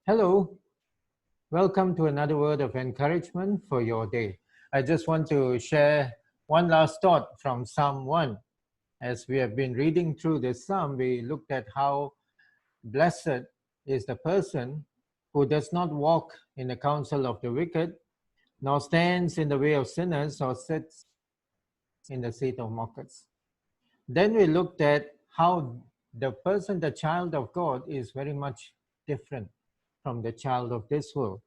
Hello, welcome to another word of encouragement for your day. I just want to share one last thought from Psalm 1. As we have been reading through this psalm, we looked at how blessed is the person who does not walk in the counsel of the wicked, nor stands in the way of sinners, or sits in the seat of mockers. Then we looked at how the person, the child of God, is very much different from the child of this world.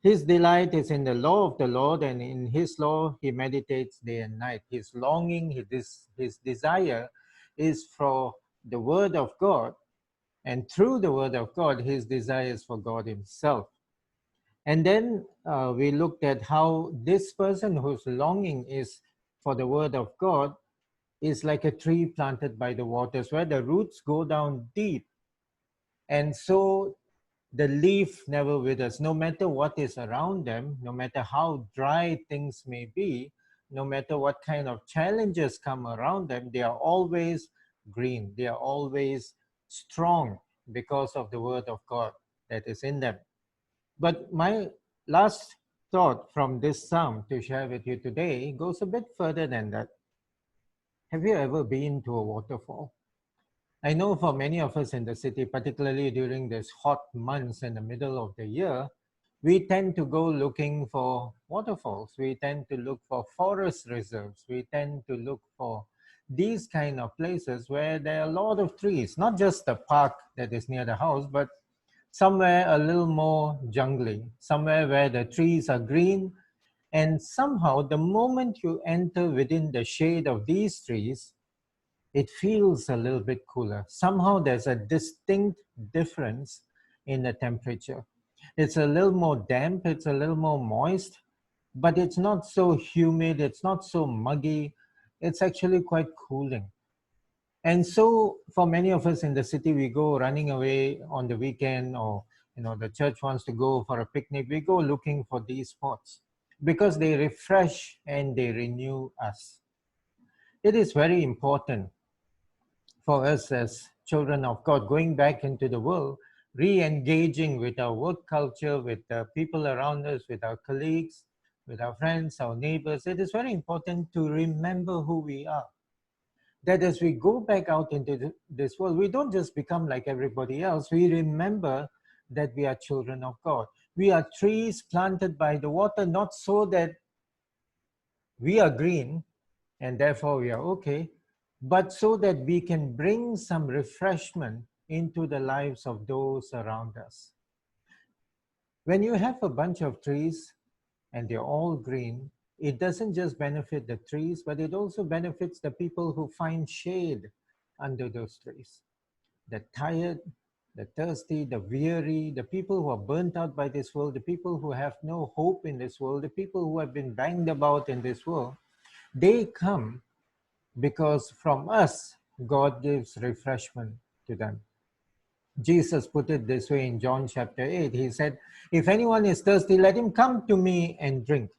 His delight is in the law of the Lord, and in his law he meditates day and night. His longing, his desire is for the word of God, and through the word of God, his desire is for God himself. And then we looked at how this person whose longing is for the word of God is like a tree planted by the waters, where the roots go down deep. And so the leaf never withers, no matter what is around them, no matter how dry things may be, no matter what kind of challenges come around them, they are always green, they are always strong because of the word of God that is in them. But my last thought from this psalm to share with you today goes a bit further than that. Have you ever been to a waterfall? I know for many of us in the city, particularly during these hot months in the middle of the year, we tend to go looking for waterfalls. We tend to look for forest reserves. We tend to look for these kind of places where there are a lot of trees, not just the park that is near the house, but somewhere a little more jungly, somewhere where the trees are green. And somehow, the moment you enter within the shade of these trees, it feels a little bit cooler. Somehow there's a distinct difference in the temperature. It's a little more damp, it's a little more moist, but it's not so humid, it's not so muggy. It's actually quite cooling. And so for many of us in the city, we go running away on the weekend, or the church wants to go for a picnic. We go looking for these spots because they refresh and they renew us. It is very important for us as children of God, going back into the world, re-engaging with our work culture, with the people around us, with our colleagues, with our friends, our neighbors. It is very important to remember who we are. That as we go back out into this world, we don't just become like everybody else. We remember that we are children of God. We are trees planted by the water, not so that we are green and therefore we are okay, but so that we can bring some refreshment into the lives of those around us. When you have a bunch of trees and they're all green, it doesn't just benefit the trees, but it also benefits the people who find shade under those trees. The tired, the thirsty, the weary, the people who are burnt out by this world, the people who have no hope in this world, the people who have been banged about in this world, they come because from us, God gives refreshment to them. Jesus put it this way in John chapter 8. He said, if anyone is thirsty, let him come to me and drink.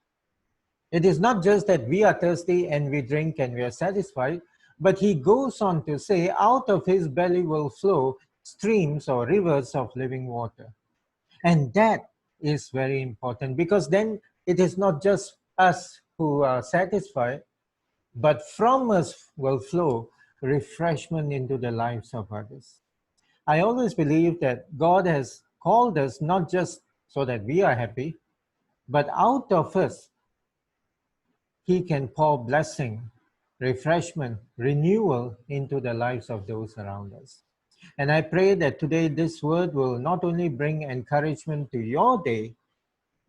It is not just that we are thirsty and we drink and we are satisfied, but he goes on to say, out of his belly will flow streams or rivers of living water. And that is very important, because then it is not just us who are satisfied, but from us will flow refreshment into the lives of others. I always believe that God has called us not just so that we are happy, but out of us, he can pour blessing, refreshment, renewal into the lives of those around us. And I pray that today this word will not only bring encouragement to your day,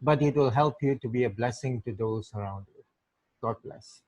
but it will help you to be a blessing to those around you. God bless.